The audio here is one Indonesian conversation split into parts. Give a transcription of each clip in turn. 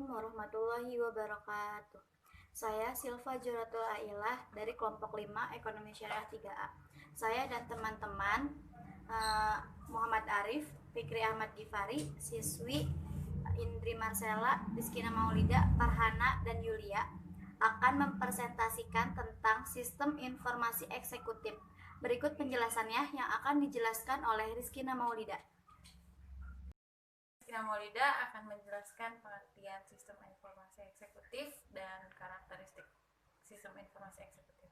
Assalamualaikum warahmatullahi wabarakatuh. Saya Silva Juratul Ailah dari kelompok 5 Ekonomi Syariah 3A. Saya dan teman-teman Muhammad Arif, Fikri Ahmad Gifari, siswi Indri Marcella, Rizkina Maulida, Farhana, dan Yulia akan mempresentasikan tentang sistem informasi eksekutif. Berikut penjelasannya yang akan dijelaskan oleh Rizkina Maulida. Rizkina Maulida akan menjelaskan pengertian sistem informasi eksekutif dan karakteristik sistem informasi eksekutif.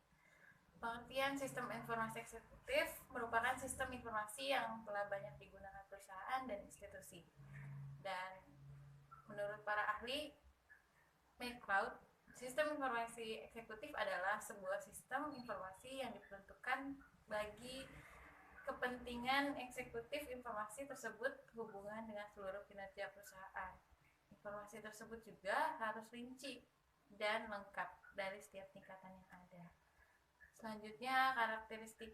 Pengertian sistem informasi eksekutif merupakan sistem informasi yang telah banyak digunakan perusahaan dan institusi. Dan menurut para ahli McCloud, sistem informasi eksekutif adalah sebuah sistem informasi yang diperuntukkan bagi kepentingan eksekutif informasi tersebut hubungan dengan seluruh kinerja perusahaan. Informasi tersebut juga harus rinci dan lengkap dari setiap tingkatan yang ada. Selanjutnya, karakteristik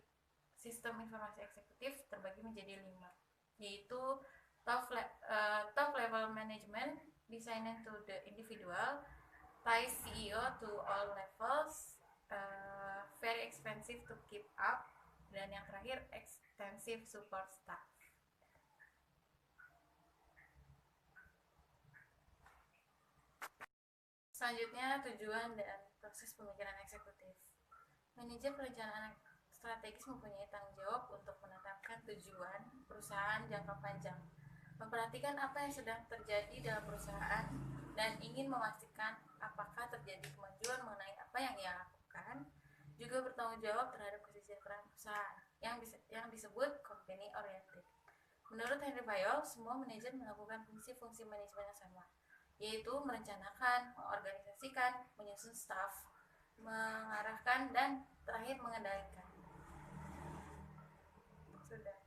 sistem informasi eksekutif terbagi menjadi 5, yaitu top level management designed to the individual, ties CEO to all levels, very expensive to keep up, dan yang terakhir extensive support staff. Selanjutnya, tujuan dan proses pemikiran eksekutif. Manajer perencanaan strategis mempunyai tanggung jawab untuk menetapkan tujuan perusahaan jangka panjang, memperhatikan apa yang sedang terjadi dalam perusahaan, dan ingin memastikan apakah terjadi kemajuan mengenai apa yang ia lakukan. Juga bertanggung jawab terhadap kesejahteraan perusahaan yang disebut company oriented. Menurut Henry Fayol, semua manajer melakukan fungsi-fungsi manajemen yang sama, yaitu merencanakan, mengorganisasikan, menyusun staf, mengarahkan, dan terakhir mengendalikan. Sudah.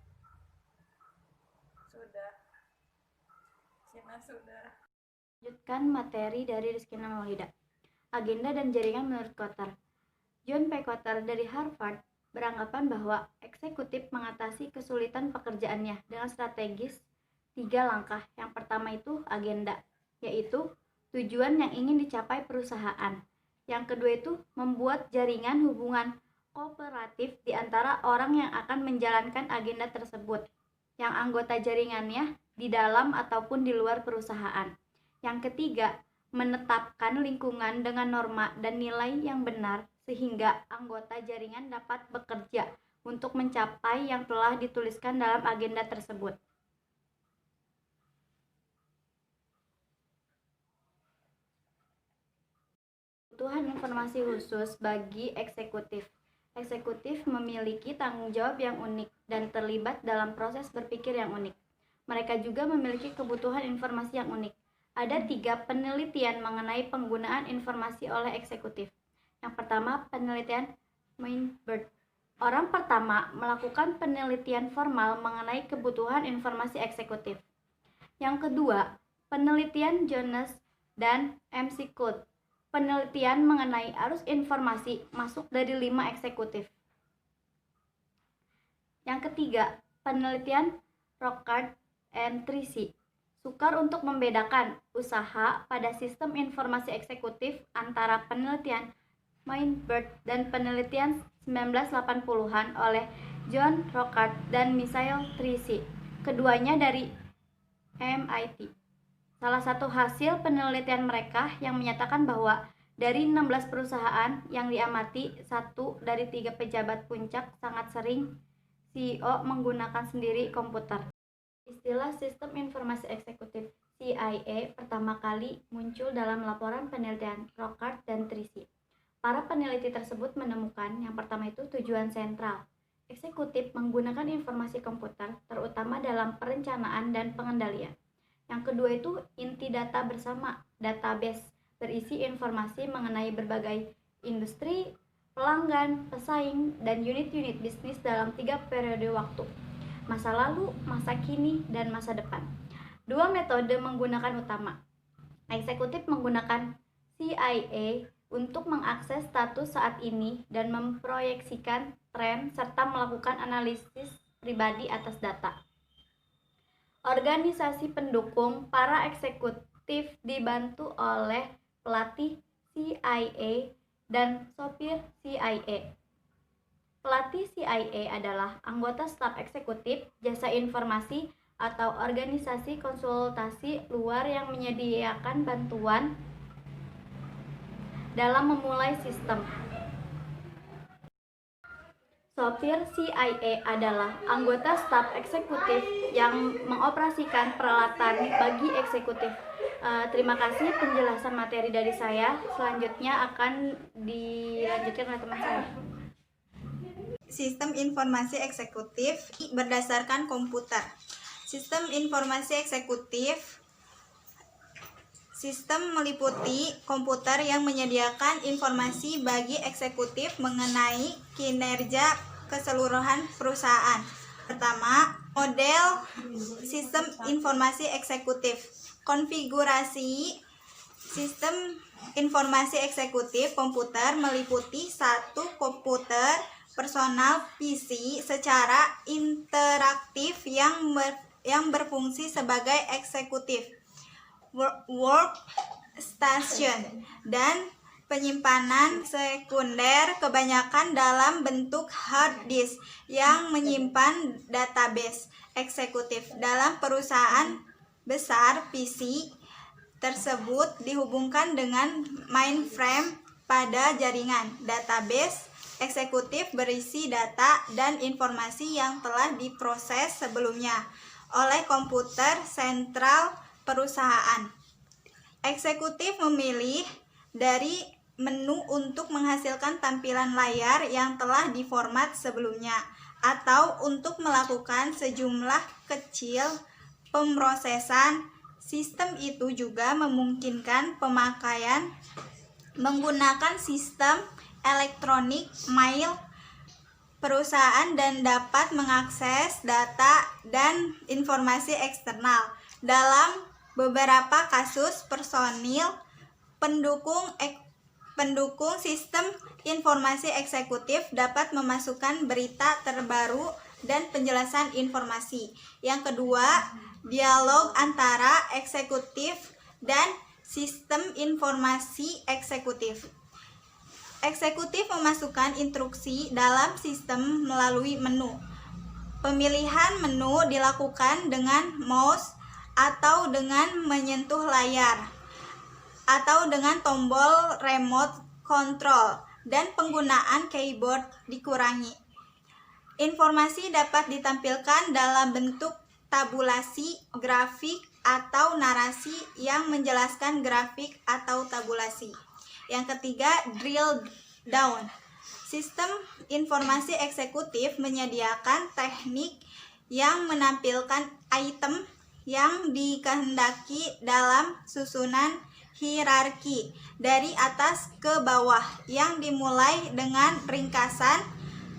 Lanjutkan materi dari Rizkina Maulida. Agenda dan jaringan menurut Kotter. John P. Kotter dari Harvard beranggapan bahwa eksekutif mengatasi kesulitan pekerjaannya dengan strategis 3 langkah. Yang pertama itu agenda, yaitu tujuan yang ingin dicapai perusahaan. Yang kedua itu membuat jaringan hubungan kooperatif di antara orang yang akan menjalankan agenda tersebut, yang anggota jaringannya di dalam ataupun di luar perusahaan. Yang ketiga, menetapkan lingkungan dengan norma dan nilai yang benar sehingga anggota jaringan dapat bekerja untuk mencapai yang telah dituliskan dalam agenda tersebut. Kebutuhan informasi khusus bagi eksekutif. Eksekutif memiliki tanggung jawab yang unik dan terlibat dalam proses berpikir yang unik. Mereka juga memiliki kebutuhan informasi yang unik. Ada 3 penelitian mengenai penggunaan informasi oleh eksekutif. Yang pertama, penelitian Mainbird. Orang pertama melakukan penelitian formal mengenai kebutuhan informasi eksekutif. Yang kedua, penelitian Jones dan McCloud. Penelitian mengenai arus informasi masuk dari 5 eksekutif. Yang ketiga, penelitian Rocard and Tracy. Sukar untuk membedakan usaha pada sistem informasi eksekutif antara penelitian Mainbird dan penelitian 1980-an oleh John Rocard dan Michael Tracy. Keduanya dari MIT. Salah satu hasil penelitian mereka yang menyatakan bahwa dari 16 perusahaan yang diamati, 1 dari 3 pejabat puncak sangat sering CEO menggunakan sendiri komputer. Istilah Sistem Informasi Eksekutif CIA pertama kali muncul dalam laporan penelitian Rocard dan Tracy. Para peneliti tersebut menemukan yang pertama itu tujuan sentral. Eksekutif menggunakan informasi komputer terutama dalam perencanaan dan pengendalian. Yang kedua itu inti data bersama, database berisi informasi mengenai berbagai industri, pelanggan, pesaing, dan unit-unit bisnis dalam 3 periode waktu. Masa lalu, masa kini, dan masa depan. 2 metode menggunakan utama. Eksekutif menggunakan CIA untuk mengakses status saat ini dan memproyeksikan tren serta melakukan analisis pribadi atas data. Organisasi pendukung para eksekutif eksekutif dibantu oleh pelatih CIA dan sopir CIA. Pelatih CIA adalah anggota staf eksekutif jasa informasi atau organisasi konsultasi luar yang menyediakan bantuan dalam memulai sistem. Sopir CIA adalah anggota staf eksekutif yang mengoperasikan peralatan bagi eksekutif. Terima kasih penjelasan materi dari saya. Selanjutnya akan dilanjutkan oleh teman saya. Sistem informasi eksekutif berdasarkan komputer. Sistem informasi eksekutif sistem meliputi komputer yang menyediakan informasi bagi eksekutif mengenai kinerja keseluruhan perusahaan. Pertama, model sistem informasi eksekutif. Konfigurasi sistem informasi eksekutif komputer meliputi satu komputer personal PC secara interaktif yang berfungsi sebagai eksekutif workstation dan penyimpanan sekunder kebanyakan dalam bentuk hard disk yang menyimpan database eksekutif. Dalam perusahaan besar, PC tersebut dihubungkan dengan mainframe pada jaringan. Database eksekutif berisi data dan informasi yang telah diproses sebelumnya oleh komputer sentral perusahaan. Eksekutif memilih dari menu untuk menghasilkan tampilan layar yang telah diformat sebelumnya atau untuk melakukan sejumlah kecil pemrosesan. Sistem itu juga memungkinkan pemakaian menggunakan sistem elektronik mail perusahaan dan dapat mengakses data dan informasi eksternal. Dalam beberapa kasus, personil pendukung sistem informasi eksekutif dapat memasukkan berita terbaru dan penjelasan informasi. Yang kedua, dialog antara eksekutif dan sistem informasi eksekutif. Eksekutif memasukkan instruksi dalam sistem melalui menu. Pemilihan menu dilakukan dengan mouse atau dengan menyentuh layar, atau dengan tombol remote control, dan penggunaan keyboard dikurangi. Informasi dapat ditampilkan dalam bentuk tabulasi, grafik, atau narasi yang menjelaskan grafik atau tabulasi. Yang ketiga, drill down. Sistem informasi eksekutif menyediakan teknik yang menampilkan item yang dikehendaki dalam susunan hierarki dari atas ke bawah yang dimulai dengan ringkasan,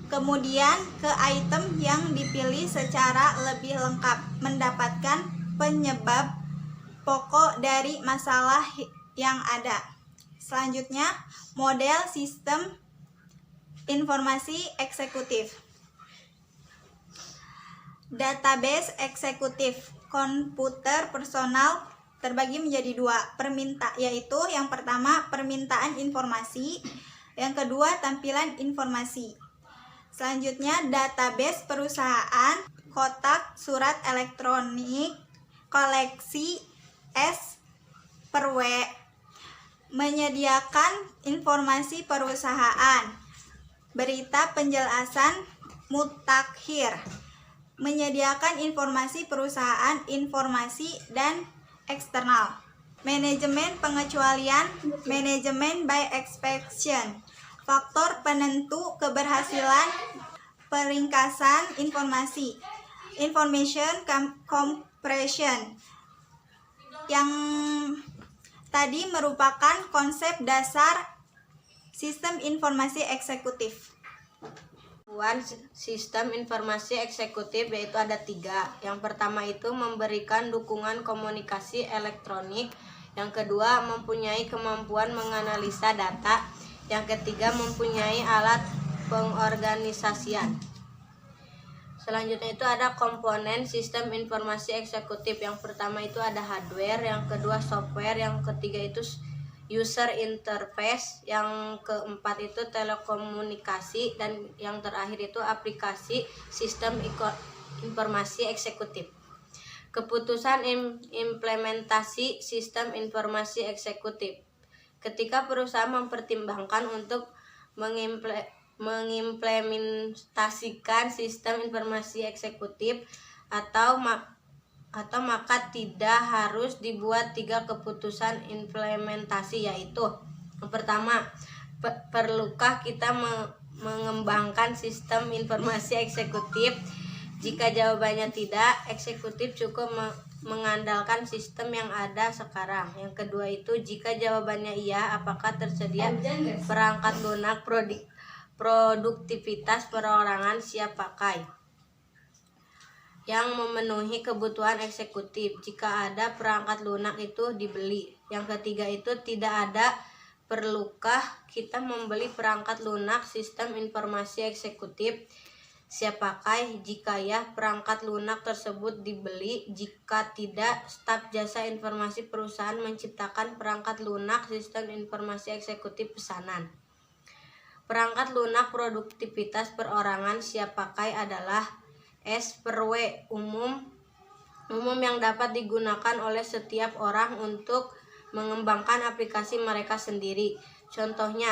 kemudian ke item yang dipilih secara lebih lengkap, mendapatkan penyebab pokok dari masalah yang ada. Selanjutnya, model sistem informasi eksekutif. Database eksekutif komputer personal terbagi menjadi dua, yaitu yang pertama permintaan informasi, yang kedua tampilan informasi. Selanjutnya, database perusahaan, kotak surat elektronik, koleksi S per W, menyediakan informasi perusahaan, berita penjelasan mutakhir, menyediakan informasi perusahaan, informasi dan eksternal. Manajemen pengecualian, manajemen by exception. Faktor penentu keberhasilan peringkasan informasi, information compression. Yang tadi merupakan konsep dasar sistem informasi eksekutif. Sistem informasi eksekutif yaitu ada 3. Yang pertama itu memberikan dukungan komunikasi elektronik. Yang kedua mempunyai kemampuan menganalisa data. Yang ketiga mempunyai alat pengorganisasian. Selanjutnya itu ada komponen sistem informasi eksekutif. Yang pertama itu ada hardware, yang kedua software, yang ketiga itu user interface, yang keempat itu telekomunikasi, dan yang terakhir itu aplikasi sistem informasi eksekutif. Keputusan implementasi sistem informasi eksekutif. Ketika perusahaan mempertimbangkan untuk mengimplementasikan sistem informasi eksekutif atau maka tidak harus dibuat 3 keputusan implementasi, yaitu yang pertama, perlukah kita mengembangkan sistem informasi eksekutif? Jika jawabannya tidak, eksekutif cukup mengandalkan sistem yang ada sekarang. Yang kedua itu, jika jawabannya iya, apakah tersedia perangkat lunak produktivitas perorangan siap pakai yang memenuhi kebutuhan eksekutif? Jika ada, perangkat lunak itu dibeli. Yang ketiga itu, tidak ada, perlukah kita membeli perangkat lunak sistem informasi eksekutif siap pakai? Jika ya, perangkat lunak tersebut dibeli. Jika tidak, staf jasa informasi perusahaan menciptakan perangkat lunak sistem informasi eksekutif pesanan. Perangkat lunak produktivitas perorangan siap pakai adalah S per W, umum yang dapat digunakan oleh setiap orang untuk mengembangkan aplikasi mereka sendiri. Contohnya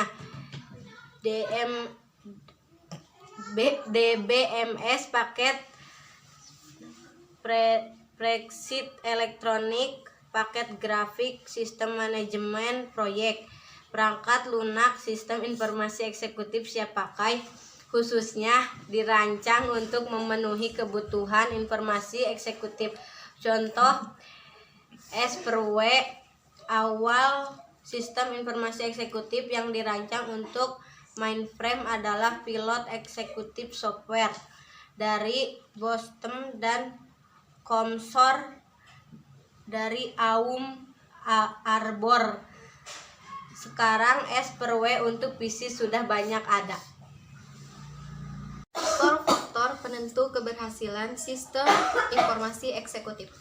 DBMS, paket spreadsheet elektronik, paket grafik, sistem manajemen proyek. Perangkat lunak sistem informasi eksekutif siap pakai khususnya dirancang untuk memenuhi kebutuhan informasi eksekutif. Contoh S per W, awal sistem informasi eksekutif yang dirancang untuk mainframe adalah pilot eksekutif software dari Boston dan Comsor dari Aum Arbor. Sekarang S per W untuk PC sudah banyak ada. Faktor-faktor penentu keberhasilan sistem informasi eksekutif.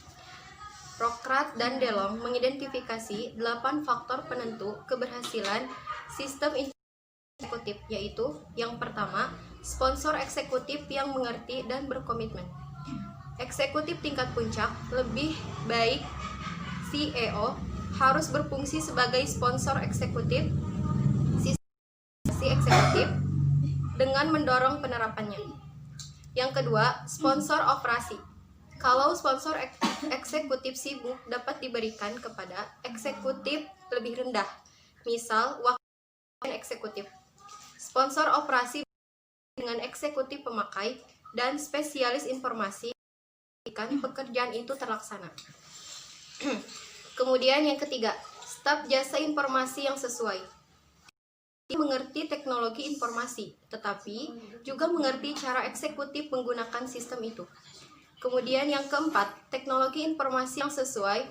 Rockrath dan DeLong mengidentifikasi 8 faktor penentu keberhasilan sistem informasi eksekutif, yaitu yang pertama, sponsor eksekutif yang mengerti dan berkomitmen. Eksekutif tingkat puncak, lebih baik CEO, harus berfungsi sebagai sponsor eksekutif sistem eksekutif dengan mendorong penerapannya. Yang kedua, sponsor operasi. Kalau sponsor eksekutif sibuk, dapat diberikan kepada eksekutif lebih rendah, misal wakil eksekutif. Sponsor operasi dengan eksekutif pemakai dan spesialis informasi pekerjaan itu terlaksana. Kemudian yang ketiga, staf jasa informasi yang sesuai. Mengerti teknologi informasi, tetapi juga mengerti cara eksekutif menggunakan sistem itu. Kemudian yang keempat, teknologi informasi yang sesuai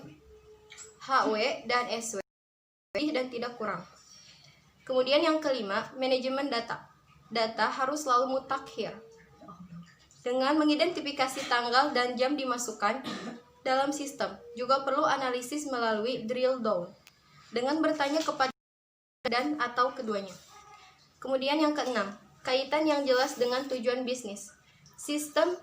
HW dan SW dan tidak kurang. Kemudian yang kelima, manajemen data. Data harus selalu mutakhir. Dengan mengidentifikasi tanggal dan jam dimasukkan dalam sistem, juga perlu analisis melalui drill down dengan bertanya kepada dan atau keduanya. Kemudian yang keenam, kaitan yang jelas dengan tujuan bisnis. Sistem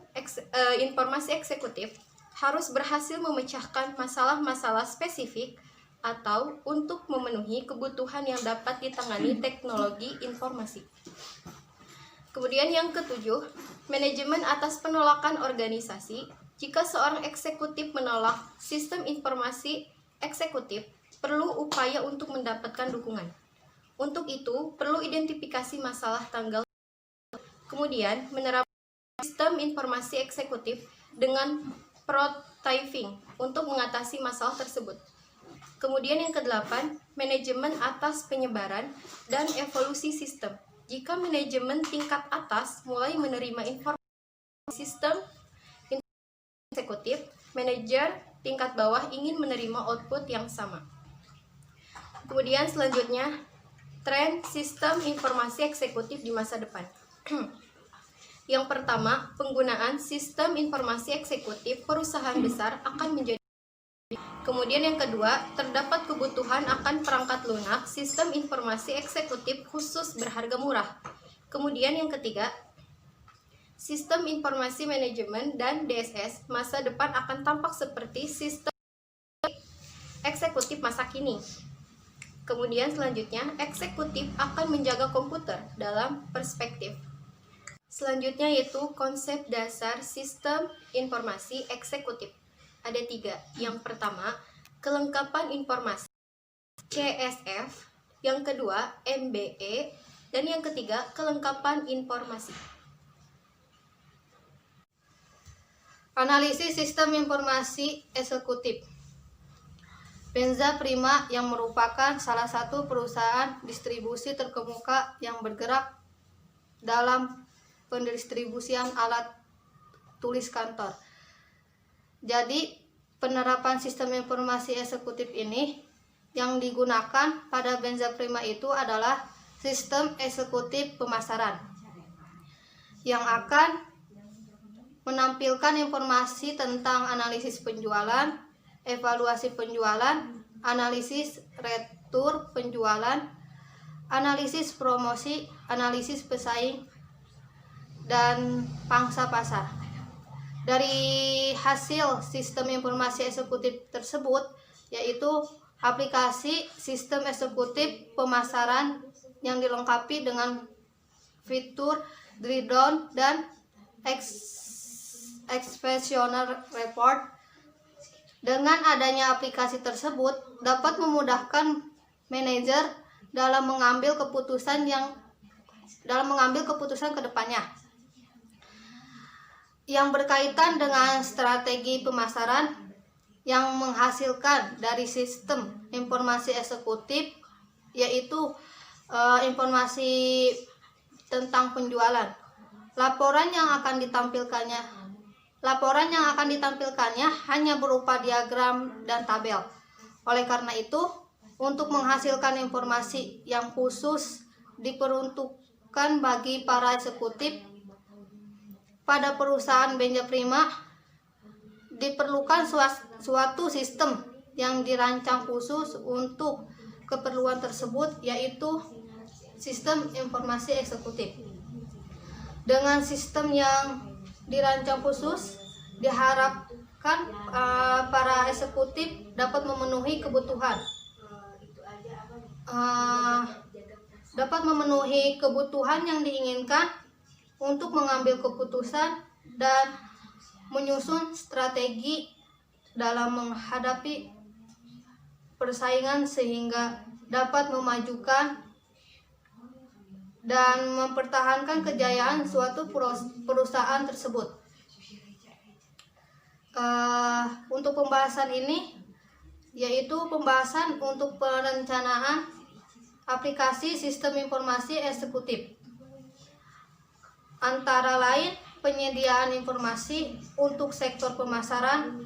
informasi eksekutif harus berhasil memecahkan masalah-masalah spesifik atau untuk memenuhi kebutuhan yang dapat ditangani teknologi informasi. Kemudian yang ketujuh, manajemen atas penolakan organisasi. Jika seorang eksekutif menolak sistem informasi eksekutif, perlu upaya untuk mendapatkan dukungan. Untuk itu, perlu identifikasi masalah tanggal. Kemudian, menerapkan sistem informasi eksekutif dengan prototyping untuk mengatasi masalah tersebut. Kemudian yang kedelapan, manajemen atas penyebaran dan evolusi sistem. Jika manajemen tingkat atas mulai menerima informasi sistem eksekutif, manajer tingkat bawah ingin menerima output yang sama. Kemudian selanjutnya, tren sistem informasi eksekutif di masa depan. Yang pertama, penggunaan sistem informasi eksekutif perusahaan besar akan menjadi. Kemudian yang kedua, terdapat kebutuhan akan perangkat lunak sistem informasi eksekutif khusus berharga murah. Kemudian yang ketiga, sistem informasi manajemen dan DSS masa depan akan tampak seperti sistem eksekutif masa kini. Kemudian selanjutnya, eksekutif akan menjaga komputer dalam perspektif. Selanjutnya yaitu konsep dasar sistem informasi eksekutif. Ada 3. Yang pertama, kelengkapan informasi CSF. Yang kedua, MBE. Dan yang ketiga, kelengkapan informasi. Analisis sistem informasi eksekutif. Benza Prima yang merupakan salah satu perusahaan distribusi terkemuka yang bergerak dalam pendistribusian alat tulis kantor. Jadi, penerapan sistem informasi eksekutif ini yang digunakan pada Benza Prima itu adalah sistem eksekutif pemasaran yang akan menampilkan informasi tentang analisis penjualan, evaluasi penjualan, analisis retur penjualan, analisis promosi, analisis pesaing, dan pangsa pasar. Dari hasil sistem informasi eksekutif tersebut, yaitu aplikasi sistem eksekutif pemasaran yang dilengkapi dengan fitur drill down dan expressional report. Dengan adanya aplikasi tersebut dapat memudahkan manajer dalam mengambil keputusan ke depannya yang berkaitan dengan strategi pemasaran yang menghasilkan dari sistem informasi eksekutif, yaitu informasi tentang penjualan. Laporan yang akan ditampilkannya hanya berupa diagram dan tabel. Oleh karena itu, untuk menghasilkan informasi yang khusus diperuntukkan bagi para eksekutif pada perusahaan Benza Prima, diperlukan suatu sistem yang dirancang khusus untuk keperluan tersebut, yaitu sistem informasi eksekutif. Dengan sistem yang dirancang khusus, diharapkan para eksekutif dapat memenuhi kebutuhan yang diinginkan untuk mengambil keputusan dan menyusun strategi dalam menghadapi persaingan sehingga dapat memajukan dan mempertahankan kejayaan suatu perusahaan tersebut. Untuk pembahasan ini, yaitu pembahasan untuk perencanaan aplikasi sistem informasi eksekutif, antara lain penyediaan informasi untuk sektor pemasaran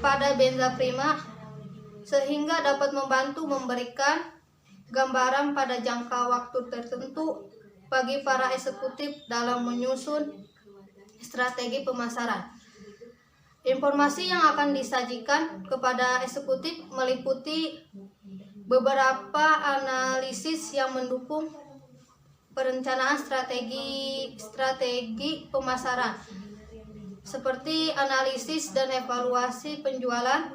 pada Benza Prima sehingga dapat membantu memberikan gambaran pada jangka waktu tertentu bagi para eksekutif dalam menyusun strategi pemasaran. Informasi yang akan disajikan kepada eksekutif meliputi beberapa analisis yang mendukung perencanaan strategi pemasaran, seperti analisis dan evaluasi penjualan,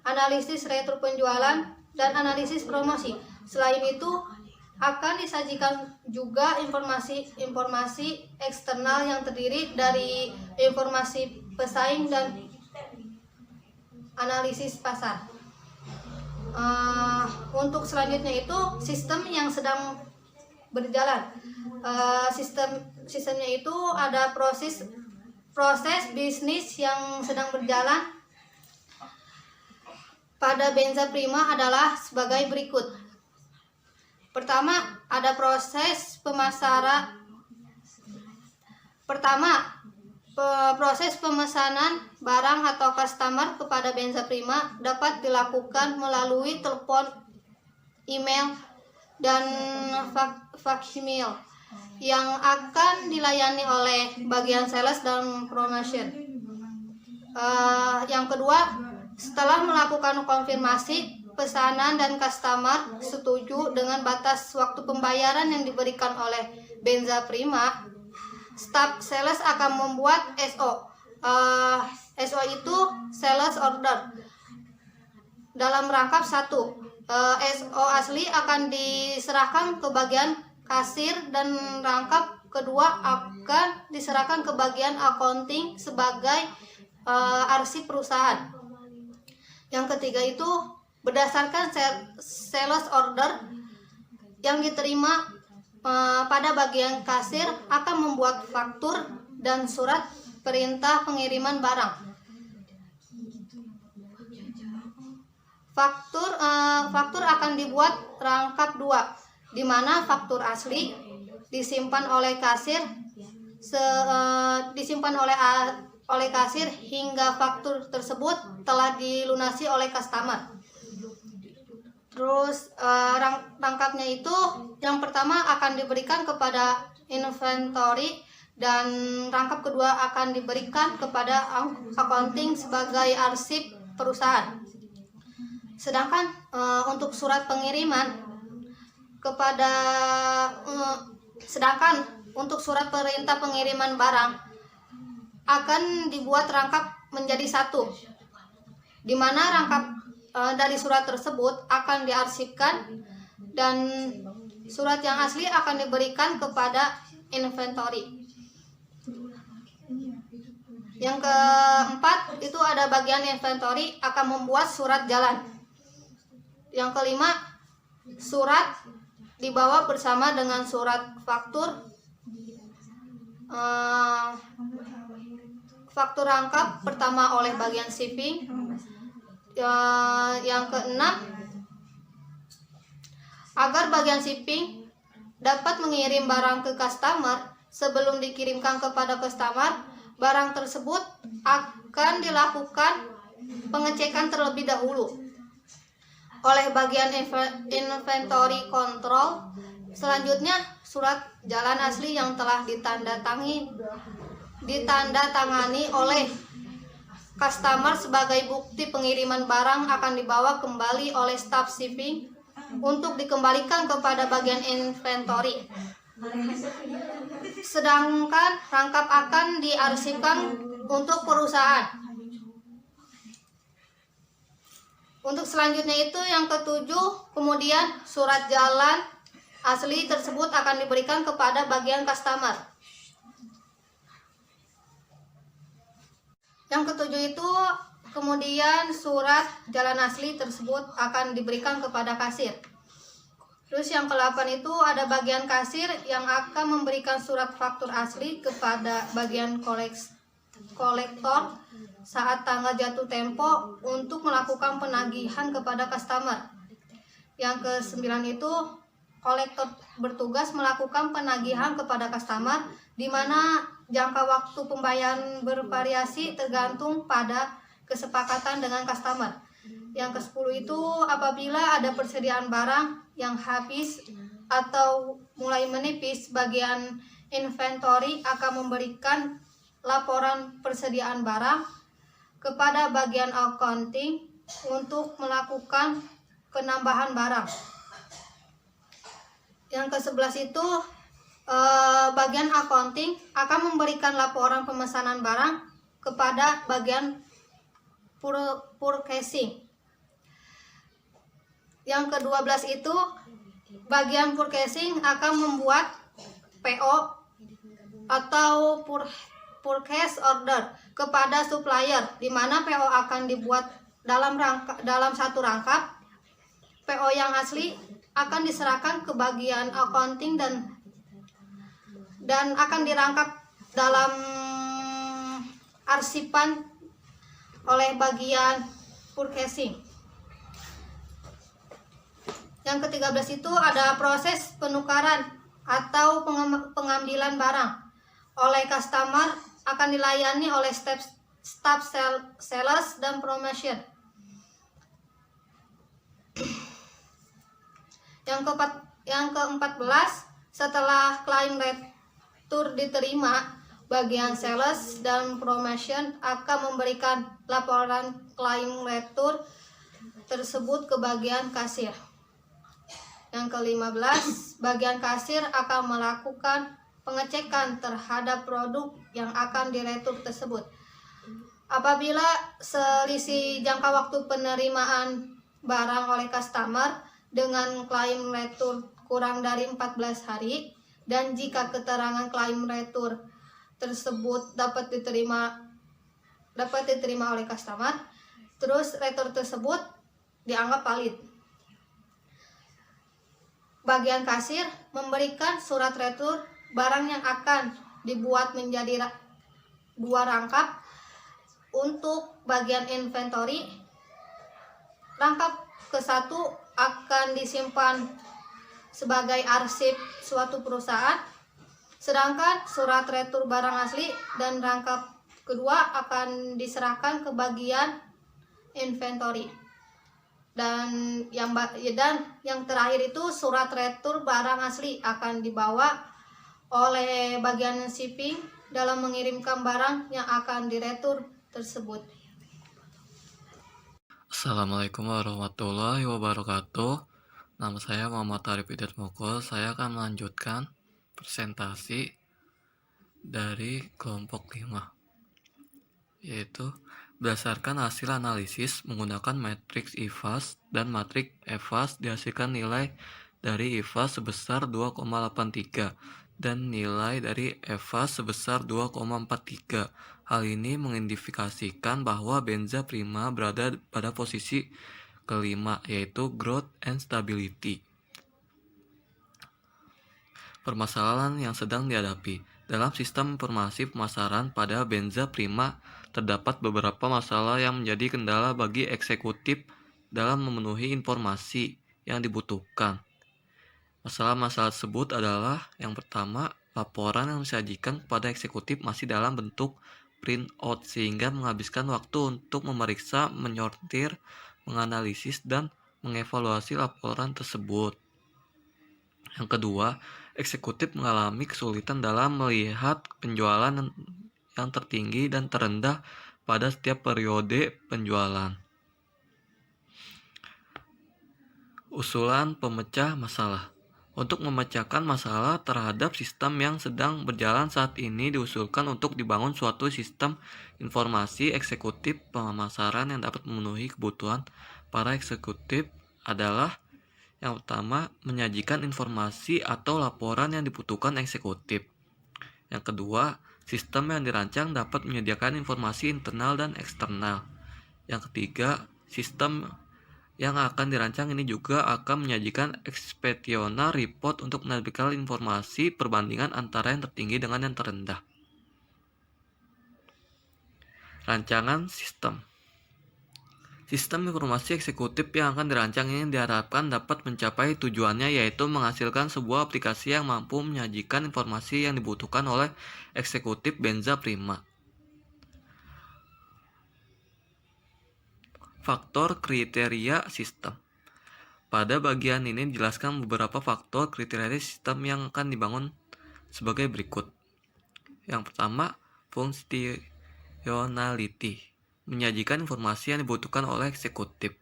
analisis retur penjualan, dan analisis promosi. Selain itu, akan disajikan juga informasi eksternal yang terdiri dari informasi pesaing dan analisis pasar. Untuk selanjutnya itu sistem yang sedang berjalan. Sistemnya itu ada proses bisnis yang sedang berjalan pada Benza Prima adalah sebagai berikut. Pertama, ada proses pemasaran. Proses pemesanan barang atau customer kepada Benza Prima dapat dilakukan melalui telepon, email, dan faksimiil. yang akan dilayani oleh bagian sales dan promotion. Yang kedua, setelah melakukan konfirmasi pesanan dan customer setuju dengan batas waktu pembayaran yang diberikan oleh Benza Prima, staf sales akan membuat SO. SO itu sales order dalam rangkap 1. SO asli akan diserahkan ke bagian kasir dan rangkap kedua akan diserahkan ke bagian accounting sebagai arsip perusahaan. Yang ketiga itu berdasarkan sales order yang diterima pada bagian kasir akan membuat faktur dan surat perintah pengiriman barang. Faktur akan dibuat rangkap 2, di mana faktur asli disimpan oleh kasir hingga faktur tersebut telah dilunasi oleh customer. Terus rangkapnya itu yang pertama akan diberikan kepada inventory dan rangkap kedua akan diberikan kepada accounting sebagai arsip perusahaan. Sedangkan untuk surat pengiriman untuk surat perintah pengiriman barang akan dibuat rangkap menjadi 1, di mana rangkap dari surat tersebut akan diarsipkan dan surat yang asli akan diberikan kepada inventory. Yang keempat itu ada bagian inventory akan membuat surat jalan. Yang kelima, surat dibawa bersama dengan surat faktur. Faktur rangkap pertama oleh bagian shipping. Yang keenam, agar bagian shipping dapat mengirim barang ke customer, sebelum dikirimkan kepada customer, barang tersebut akan dilakukan pengecekan terlebih dahulu oleh bagian inventory control. Selanjutnya, surat jalan asli yang telah ditandatangani oleh customer sebagai bukti pengiriman barang akan dibawa kembali oleh staf shipping untuk dikembalikan kepada bagian inventory. Sedangkan rangkap akan diarsipkan untuk perusahaan. Untuk selanjutnya itu yang ketujuh, kemudian surat jalan asli tersebut akan diberikan kepada bagian customer. Yang ketujuh itu kemudian surat jalan asli tersebut akan diberikan kepada kasir. Terus yang ke-8 itu ada bagian kasir yang akan memberikan surat faktur asli kepada bagian kolektor saat tanggal jatuh tempo untuk melakukan penagihan kepada customer. Yang ke-9 itu kolektor bertugas melakukan penagihan kepada customer, di mana jangka waktu pembayaran bervariasi tergantung pada kesepakatan dengan customer. Yang ke-10 itu apabila ada persediaan barang yang habis atau mulai menipis, bagian inventory akan memberikan laporan persediaan barang kepada bagian accounting untuk melakukan penambahan barang. Yang ke-11 itu bagian accounting akan memberikan laporan pemesanan barang kepada bagian purchasing. Yang ke-12 itu bagian purchasing akan membuat PO atau purchase order kepada supplier, di mana PO akan dibuat dalam satu rangkap. PO yang asli akan diserahkan ke bagian accounting dan akan dirangkap dalam arsipan oleh bagian purchasing. Yang ke-13 itu ada proses penukaran atau pengambilan barang oleh customer akan dilayani oleh staf sales dan promotion. Yang ke-14 Setelah klaim retur diterima, bagian sales dan promotion akan memberikan laporan klaim retur tersebut ke bagian kasir. Yang ke-15, bagian kasir akan melakukan pengecekan terhadap produk yang akan diretur tersebut. Apabila selisih jangka waktu penerimaan barang oleh customer dengan klaim retur kurang dari 14 hari, dan jika keterangan klaim retur tersebut dapat diterima oleh customer, terus retur tersebut dianggap valid. Bagian kasir memberikan surat retur barang yang akan dibuat menjadi 2 rangkap. Untuk bagian inventory, rangkap ke-1 akan disimpan sebagai arsip suatu perusahaan, sedangkan surat retur barang asli dan rangkap kedua akan diserahkan ke bagian inventory. Dan yang terakhir itu surat retur barang asli akan dibawa oleh bagian shipping dalam mengirimkan barang yang akan diretur tersebut. Assalamualaikum warahmatullahi wabarakatuh. Nama saya Muhammad Arif Hidayat Mukul. Saya akan melanjutkan presentasi dari kelompok 5, yaitu berdasarkan hasil analisis menggunakan matriks IFAS dan matriks EFAS dihasilkan nilai dari IFAS sebesar 2,83 dan nilai dari EFAS sebesar 2,43. Hal ini mengindikasikan bahwa benza prima berada pada posisi kelima, yaitu growth and stability. Permasalahan yang sedang dihadapi dalam sistem informasi pemasaran pada benza prima, terdapat beberapa masalah yang menjadi kendala bagi eksekutif dalam memenuhi informasi yang dibutuhkan. Masalah-masalah tersebut adalah: yang pertama, laporan yang disajikan kepada eksekutif masih dalam bentuk printout sehingga menghabiskan waktu untuk memeriksa, menyortir, menganalisis, dan mengevaluasi laporan tersebut. Yang kedua, eksekutif mengalami kesulitan dalam melihat penjualan yang tertinggi dan terendah pada setiap periode penjualan. Usulan pemecah masalah. Untuk memecahkan masalah terhadap sistem yang sedang berjalan saat ini, diusulkan untuk dibangun suatu sistem informasi eksekutif pemasaran yang dapat memenuhi kebutuhan para eksekutif adalah: yang pertama, menyajikan informasi atau laporan yang dibutuhkan eksekutif. Yang kedua, sistem yang dirancang dapat menyediakan informasi internal dan eksternal. Yang ketiga, sistem yang akan dirancang ini juga akan menyajikan expectational report untuk menerbitkan informasi perbandingan antara yang tertinggi dengan yang terendah. Rancangan sistem. Sistem informasi eksekutif yang akan dirancang ini diharapkan dapat mencapai tujuannya, yaitu menghasilkan sebuah aplikasi yang mampu menyajikan informasi yang dibutuhkan oleh eksekutif benza prima. Faktor kriteria sistem. Pada bagian ini dijelaskan beberapa faktor kriteria sistem yang akan dibangun sebagai berikut. Yang pertama, functionality, menyajikan informasi yang dibutuhkan oleh eksekutif.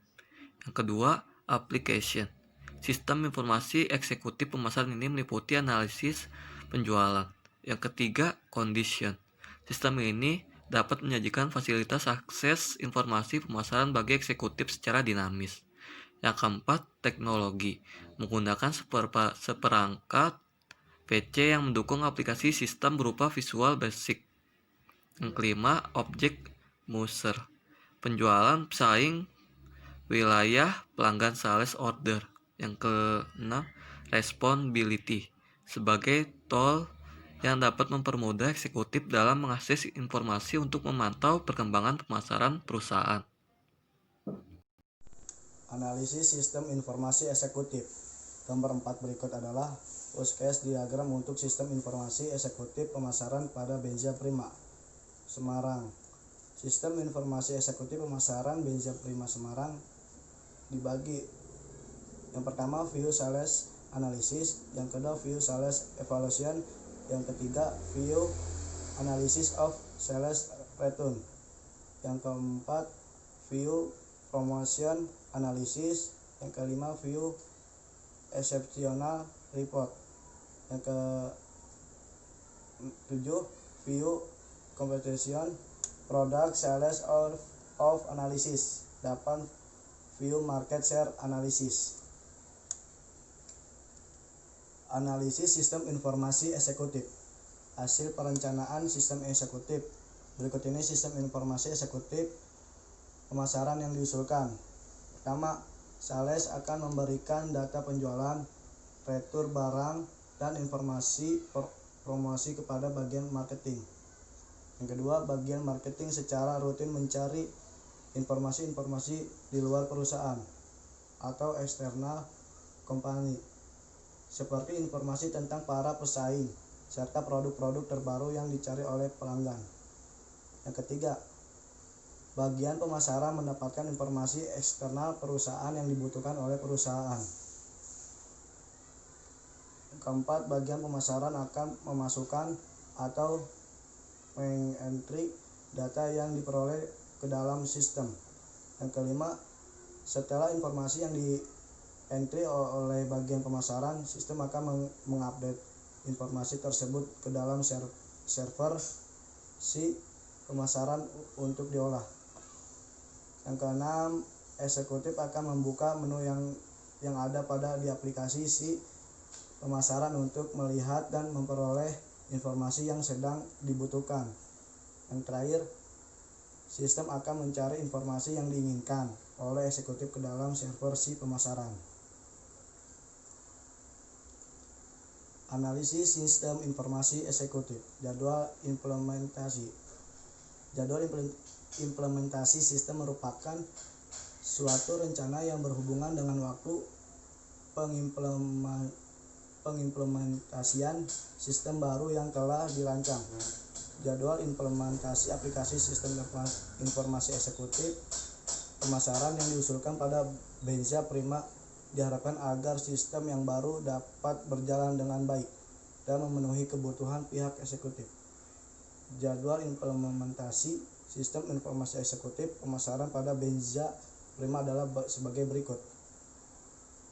Yang kedua, application. Sistem informasi eksekutif pemasaran ini meliputi analisis penjualan. Yang ketiga, condition. Sistem ini dapat menyajikan fasilitas akses informasi pemasaran bagi eksekutif secara dinamis. Yang keempat, teknologi, menggunakan seperangkat PC yang mendukung aplikasi sistem berupa Visual Basic. Yang kelima, object measure, penjualan pesaing wilayah pelanggan sales order. Yang keenam, responsibility, sebagai tool yang dapat mempermudah eksekutif dalam mengakses informasi untuk memantau perkembangan pemasaran perusahaan. Analisis sistem informasi eksekutif. Gambar 4 berikut adalah use case diagram untuk sistem informasi eksekutif pemasaran pada benza prima Semarang. Sistem informasi eksekutif pemasaran benza prima Semarang dibagi. Yang pertama, view sales analysis, yang kedua view sales evaluation, yang ketiga view analysis of sales return, yang keempat view promotion analysis, yang kelima view exceptional report, yang ketujuh view competition product sales of analysis, 8 view market share analysis. Analisis sistem informasi eksekutif. Hasil perencanaan sistem eksekutif. Berikut ini sistem informasi eksekutif pemasaran yang diusulkan. Pertama, sales akan memberikan data penjualan, retur barang, dan informasi promosi kepada bagian marketing. Yang kedua, bagian marketing secara rutin mencari informasi-informasi di luar perusahaan atau eksternal company, seperti informasi tentang para pesaing serta produk-produk terbaru yang dicari oleh pelanggan. Yang ketiga, bagian pemasaran mendapatkan informasi eksternal perusahaan yang dibutuhkan oleh perusahaan. Yang keempat, bagian pemasaran akan memasukkan atau mengentry data yang diperoleh ke dalam sistem. Yang kelima, setelah informasi yang di-entry oleh bagian pemasaran, sistem akan mengupdate informasi tersebut ke dalam server si pemasaran untuk diolah. Yang keenam, eksekutif akan membuka menu yang ada pada di aplikasi si pemasaran untuk melihat dan memperoleh informasi yang sedang dibutuhkan. Yang terakhir, sistem akan mencari informasi yang diinginkan oleh eksekutif ke dalam server si pemasaran. Analisis sistem informasi eksekutif. Jadwal implementasi. Jadwal implementasi sistem merupakan suatu rencana yang berhubungan dengan waktu pengimplementasian sistem baru yang telah dirancang. Jadwal implementasi aplikasi sistem informasi eksekutif pemasaran yang diusulkan pada Benza Prima diharapkan agar sistem yang baru dapat berjalan dengan baik dan memenuhi kebutuhan pihak eksekutif. Jadwal implementasi sistem informasi eksekutif pemasaran pada Benza Prima adalah sebagai berikut.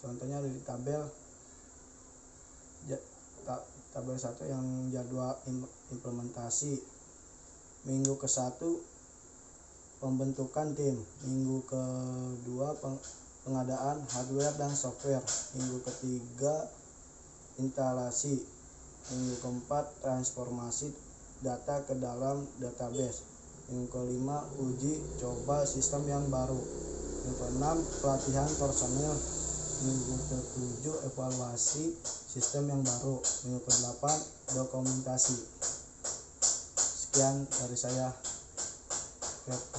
Contohnya di tabel 1 yang jadwal implementasi. Minggu ke-1 pembentukan tim, minggu ke-2 pengadaan hardware dan software, minggu ke-3 instalasi, minggu ke-4 transformasi data ke dalam database, minggu ke-5 uji coba sistem yang baru, minggu ke-6 pelatihan personil, minggu ke-7 evaluasi sistem yang baru, minggu ke-8 dokumentasi. Sekian dari saya.